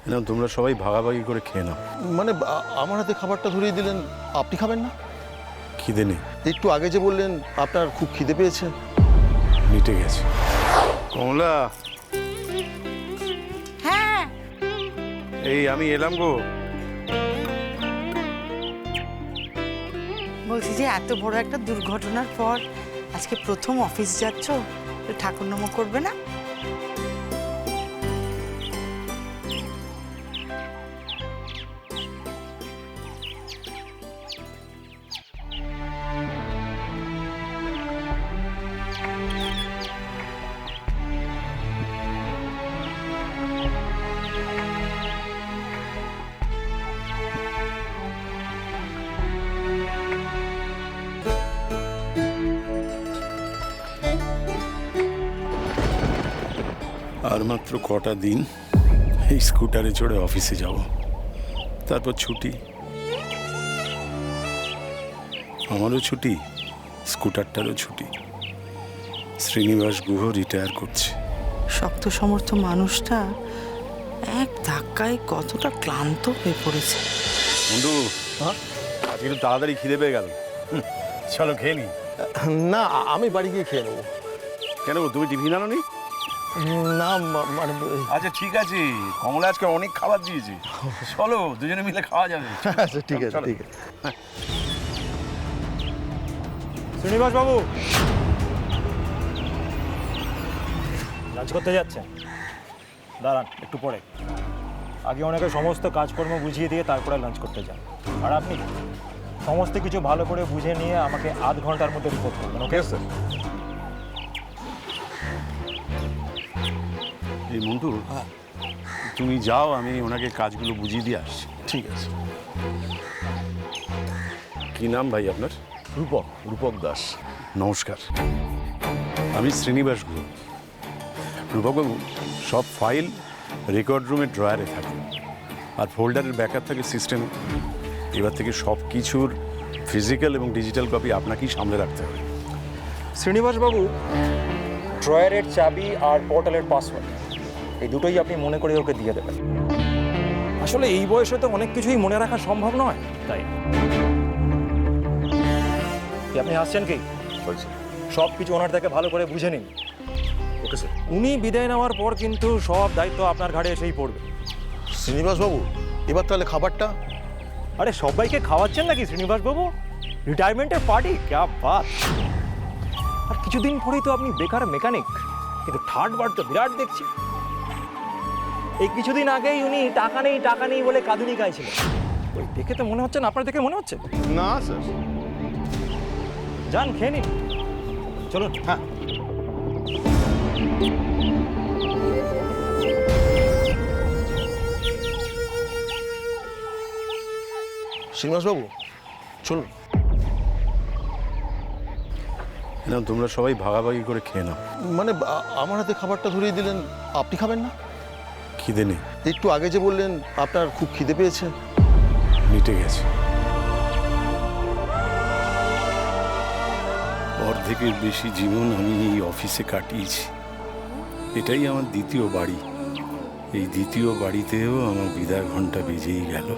না তোমরা সবাই ভাগাভাগি করে খেয়ে নাও। মানে আমার হাতে খাবারটা ধরিয়ে দিলেন, আপনি খাবেন না? খিদে নেই। একটু আগে যে বললেন আপনার খুব খিদে পেয়েছে। মিটে গেছে। কমলা, হ্যাঁ এই আমি এলাম গো। বলছি যে এত বড় একটা দুর্ঘটনার পর আজকে প্রথম অফিস যাচ্ছ, তো ঠাকুর নমো করবে না? আর মাত্র কটা দিন এই স্কুটারে চড়ে অফিসে যাব, তারপর ছুটি। আমারও ছুটি, স্কুটারটারও ছুটি। শ্রীনিবাস গুহ রিটায়ার করছে। শক্ত সমর্থ মানুষটা এক ধাক্কায় কতটা ক্লান্ত হয়ে পড়েছে। বন্ধু, আজকে একটু তাড়াতাড়ি খিদে পেয়ে গেল। চলো খেয়ে নি। না, আমি বাড়ি গিয়ে খেয়ে নেবো। কেন গো, তুমি টিফিন আনো নি? না মানে আচ্ছা ঠিক আছে, কমলা আজকে অনেক খাবার দিয়েছে, চলো দুজনে মিলে খাওয়া যাবে। আচ্ছা ঠিক আছে, ঠিক আছে। শ্রীনিবাস বাবু, লাঞ্চ করতে যাচ্ছেন? দাঁড়ান একটু পরে। আগে ওনাকে সমস্ত কাজকর্ম বুঝিয়ে দিয়ে তারপরে লাঞ্চ করতে যান। আর আপনি সমস্ত কিছু ভালো করে বুঝে নিয়ে আমাকে আধ ঘন্টার মধ্যে রিপোর্ট করবেন। Okay sir? এই মন্টু, তুমি যাও, আমি ওনাকে কাজগুলো বুঝিয়ে দিয়ে আসছি। ঠিক আছে। কি নাম ভাই আপনার? রূপক দাস। নমস্কার, আমি শ্রীনিবাস গুহ। রূপকবাবু, সব ফাইল রেকর্ড রুমের ড্রয়ারে থাকে, আর ফোল্ডারের ব্যাকআপ থাকে সিস্টেমে। এবার থেকে সব কিছুর ফিজিক্যাল এবং ডিজিটাল কপি আপনাকেই সামলে রাখতে হবে। শ্রীনিবাস বাবু, ড্রয়ারের চাবি আর পোর্টালের পাসওয়ার্ড এই দুটোই আপনি মনে করে ওকে দিয়ে দেবেন। আসলে এই বয়সে তো অনেক কিছুই মনে রাখা সম্ভব নয়, তাই আপনি আসছেন কি? সব কিছু ওনার থেকে ভালো করে বুঝে নিন। Okay sir. উনি বিদায় নেওয়ার পর কিন্তু সব দায়িত্ব আপনার ঘাড়ে এসেই পড়বে। শ্রীনিবাস বাবু, এবার তাহলে খাবারটা? আরে সবাইকে খাওয়াচ্ছেন নাকি শ্রীনিবাস বাবু? রিটায়ারমেন্টের পার্টি, ক্যা বাত! আর কিছুদিন পরেই তো আপনি বেকার মেকানিক, কিন্তু থার্ড বার তো বিরাট দেখছি। এই কিছুদিন আগেই উনি টাকা নেই বলে কাঁদুনি গাইছিলেন। ওই দেখে তো মনে হচ্ছে না, আপনার দেখে মনে হচ্ছে? না স্যার। যান খেয়ে নিন, চলুন। হ্যাঁ। শ্রীনিবাস বাবু চলুন। না তোমরা সবাই ভাগাভাগি করে খেয়ে নাও। মানে আমার হাতে খাবারটা ধরিয়ে দিলেন, আপনি খাবেন না? খিদে নেই। একটু আগে যে বললেন আপনার খুব খিদে পেয়েছে। মিটে গেছে। অর্ধেকের বেশি জীবন আমি এই অফিসে কাটিয়েছি। এটাই আমার দ্বিতীয় বাড়ি। এই দ্বিতীয় বাড়িতেও আমার বিদায় ঘন্টা বেজেই গেল।